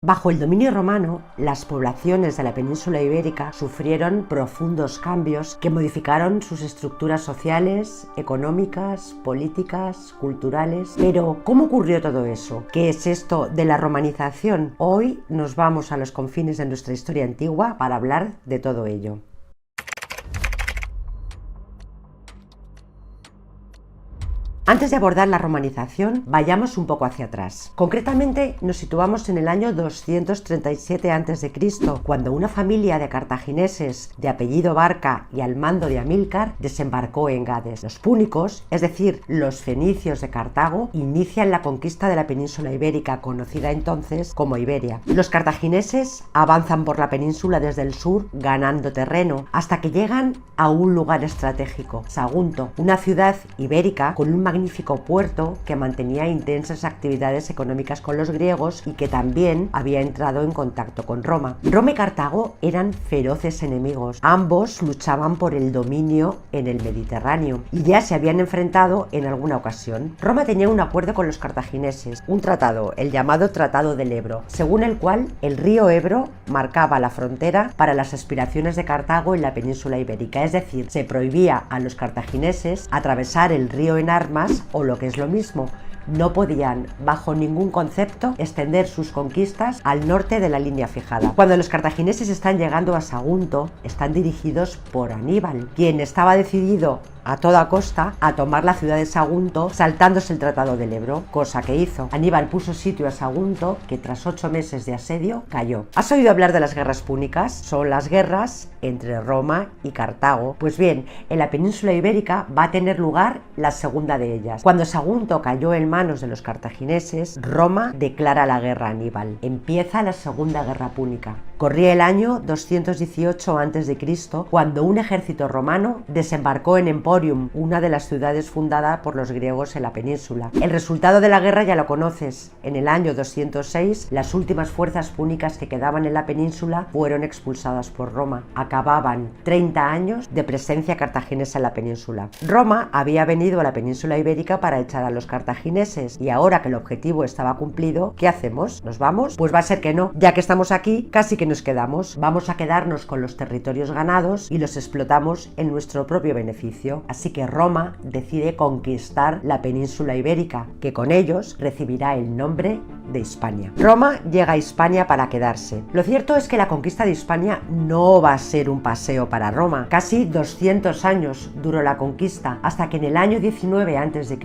Bajo el dominio romano, las poblaciones de la península ibérica sufrieron profundos cambios que modificaron sus estructuras sociales, económicas, políticas, culturales. Pero, ¿cómo ocurrió todo eso? ¿Qué es esto de la romanización? Hoy nos vamos a los confines de nuestra historia antigua para hablar de todo ello. Antes de abordar la romanización, vayamos un poco hacia atrás. Concretamente, nos situamos en el año 237 a.C., cuando una familia de cartagineses de apellido Barca y al mando de Amílcar desembarcó en Gades. Los púnicos, es decir, los fenicios de Cartago, inician la conquista de la península ibérica, conocida entonces como Iberia. Los cartagineses avanzan por la península desde el sur, ganando terreno, hasta que llegan a un lugar estratégico, Sagunto, una ciudad ibérica con un magnífico puerto que mantenía intensas actividades económicas con los griegos y que también había entrado en contacto con Roma. Roma y Cartago eran feroces enemigos. Ambos luchaban por el dominio en el Mediterráneo y ya se habían enfrentado en alguna ocasión. Roma tenía un acuerdo con los cartagineses, un tratado, el llamado Tratado del Ebro, según el cual el río Ebro marcaba la frontera para las aspiraciones de Cartago en la península ibérica, es decir, se prohibía a los cartagineses atravesar el río en armas o, lo que es lo mismo, no podían bajo ningún concepto extender sus conquistas al norte de la línea fijada. Cuando los cartagineses están llegando a Sagunto, están dirigidos por Aníbal, quien estaba decidido a toda costa a tomar la ciudad de Sagunto saltándose el Tratado del Ebro, cosa que hizo. Aníbal puso sitio a Sagunto, que tras 8 meses de asedio cayó. ¿Has oído hablar de las guerras púnicas? Son las guerras entre Roma y Cartago. Pues bien, en la península ibérica va a tener lugar la segunda de ellas. Cuando Sagunto cayó en manos de los cartagineses, Roma declara la guerra a Aníbal. Empieza la segunda guerra púnica. Corría el año 218 a.C., cuando un ejército romano desembarcó en Emporium, una de las ciudades fundadas por los griegos en la península. El resultado de la guerra ya lo conoces. En el año 206, las últimas fuerzas púnicas que quedaban en la península fueron expulsadas por Roma. Acababan 30 años de presencia cartaginesa en la península. Roma había venido a la península ibérica para echar a los cartagineses y ahora que el objetivo estaba cumplido, ¿qué hacemos? ¿Nos vamos? Pues va a ser que no. Ya que estamos aquí, casi que nos quedamos. Vamos a quedarnos con los territorios ganados y los explotamos en nuestro propio beneficio. Así que Roma decide conquistar la península ibérica, que con ellos recibirá el nombre de Hispania. Roma llega a Hispania para quedarse. Lo cierto es que la conquista de Hispania no va a ser un paseo para Roma. Casi 200 años duró la conquista, hasta que en el año 19 a.C.,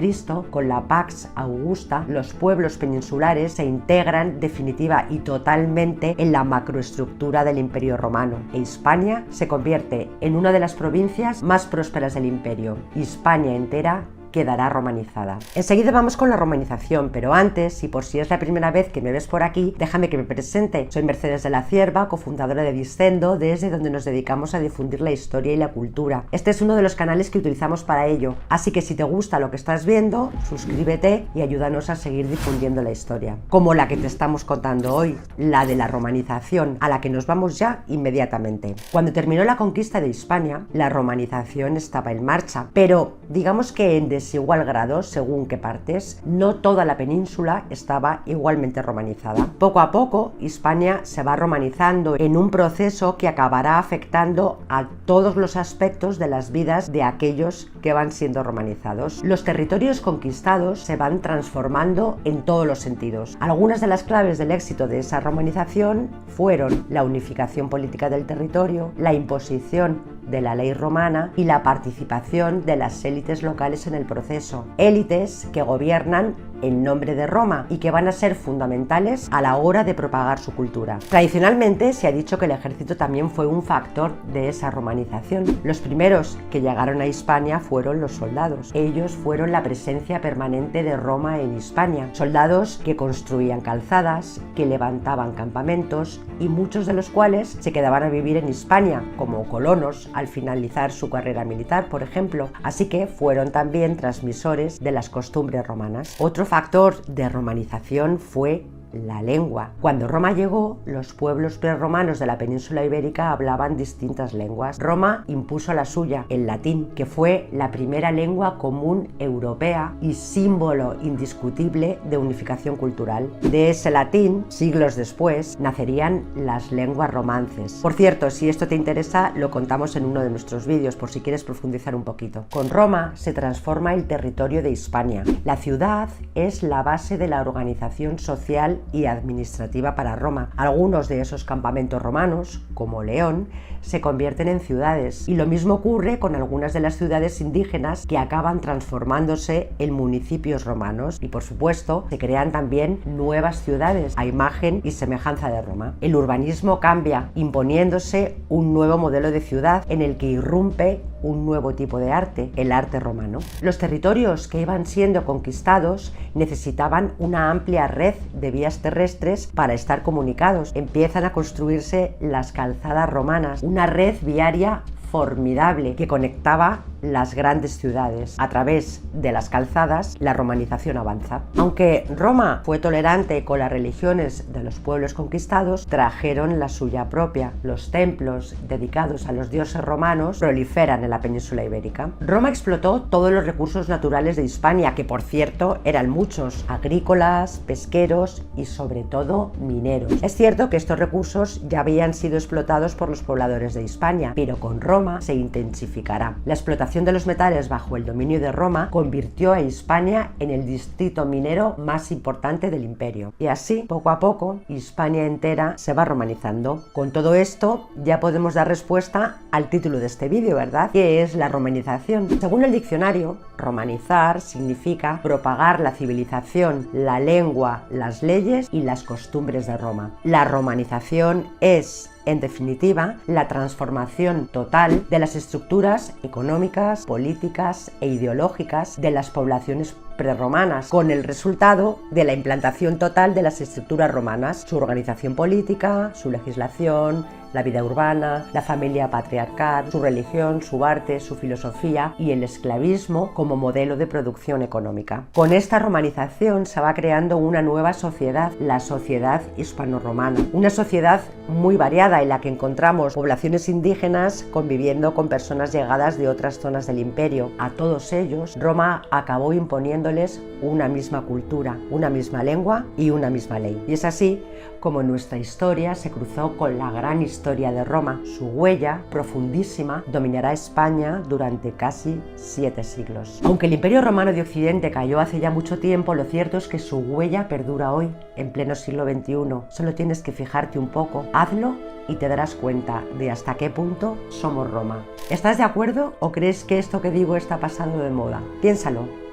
con la Pax Augusta, los pueblos peninsulares se integran definitiva y totalmente en la macroestructura del Imperio Romano, e Hispania se convierte en una de las provincias más prósperas del imperio. Hispania entera quedará romanizada. Enseguida vamos con la romanización, pero antes, y por si es la primera vez que me ves por aquí, déjame que me presente. Soy Mercedes de la Cierva, cofundadora de Discendo, desde donde nos dedicamos a difundir la historia y la cultura. Este es uno de los canales que utilizamos para ello, así que si te gusta lo que estás viendo, suscríbete y ayúdanos a seguir difundiendo la historia. Como la que te estamos contando hoy, la de la romanización, a la que nos vamos ya inmediatamente. Cuando terminó la conquista de Hispania, la romanización estaba en marcha, pero digamos que en desigual grado según qué partes. No toda la península estaba igualmente romanizada. Poco a poco, Hispania se va romanizando en un proceso que acabará afectando a todos los aspectos de las vidas de aquellos que van siendo romanizados. Los territorios conquistados se van transformando en todos los sentidos. Algunas de las claves del éxito de esa romanización fueron la unificación política del territorio, la imposición de la ley romana y la participación de las élites locales en el proceso. Élites que gobiernan en nombre de Roma y que van a ser fundamentales a la hora de propagar su cultura. Tradicionalmente se ha dicho que el ejército también fue un factor de esa romanización. Los primeros que llegaron a Hispania fueron los soldados. Ellos fueron la presencia permanente de Roma en Hispania. Soldados que construían calzadas, que levantaban campamentos y muchos de los cuales se quedaban a vivir en Hispania como colonos al finalizar su carrera militar, por ejemplo. Así que fueron también transmisores de las costumbres romanas. Otro factor de romanización fue la lengua. Cuando Roma llegó, los pueblos prerromanos de la península ibérica hablaban distintas lenguas. Roma impuso la suya, el latín, que fue la primera lengua común europea y símbolo indiscutible de unificación cultural. De ese latín, siglos después, nacerían las lenguas romances. Por cierto, si esto te interesa, lo contamos en uno de nuestros vídeos, por si quieres profundizar un poquito. Con Roma se transforma el territorio de Hispania. La ciudad es la base de la organización social y administrativa para Roma. Algunos de esos campamentos romanos, como León, se convierten en ciudades, y lo mismo ocurre con algunas de las ciudades indígenas que acaban transformándose en municipios romanos, y por supuesto se crean también nuevas ciudades a imagen y semejanza de Roma. El urbanismo cambia, imponiéndose un nuevo modelo de ciudad en el que irrumpe un nuevo tipo de arte, el arte romano. Los territorios que iban siendo conquistados necesitaban una amplia red de vías terrestres para estar comunicados. Empiezan a construirse las calzadas romanas, una red viaria formidable que conectaba las grandes ciudades. A través de las calzadas, la romanización avanza. Aunque Roma fue tolerante con las religiones de los pueblos conquistados, trajeron la suya propia. Los templos dedicados a los dioses romanos proliferan en la península ibérica. Roma explotó todos los recursos naturales de Hispania, que por cierto eran muchos: agrícolas, pesqueros y sobre todo mineros. Es cierto que estos recursos ya habían sido explotados por los pobladores de Hispania, pero con Roma se intensificará. La explotación de los metales bajo el dominio de Roma convirtió a Hispania en el distrito minero más importante del imperio. Y así, poco a poco, Hispania entera se va romanizando. Con todo esto, ya podemos dar respuesta al título de este vídeo, ¿verdad? ¿Qué es la romanización? Según el diccionario, romanizar significa propagar la civilización, la lengua, las leyes y las costumbres de Roma. La romanización es, en definitiva, la transformación total de las estructuras económicas, políticas e ideológicas de las poblaciones prerromanas, con el resultado de la implantación total de las estructuras romanas, su organización política, su legislación, la vida urbana, la familia patriarcal, su religión, su arte, su filosofía y el esclavismo como modelo de producción económica. Con esta romanización se va creando una nueva sociedad, la sociedad hispano-romana, una sociedad muy variada en la que encontramos poblaciones indígenas conviviendo con personas llegadas de otras zonas del imperio. A todos ellos, Roma acabó imponiéndoles una misma cultura, una misma lengua y una misma ley. Y es así como nuestra historia se cruzó con la gran historia de Roma. Su huella profundísima dominará España durante casi 7 siglos. Aunque el Imperio Romano de Occidente cayó hace ya mucho tiempo, lo cierto es que su huella perdura hoy, en pleno siglo XXI. Solo tienes que fijarte un poco, hazlo y te darás cuenta de hasta qué punto somos Roma. ¿Estás de acuerdo o crees que esto que digo está pasado de moda? Piénsalo.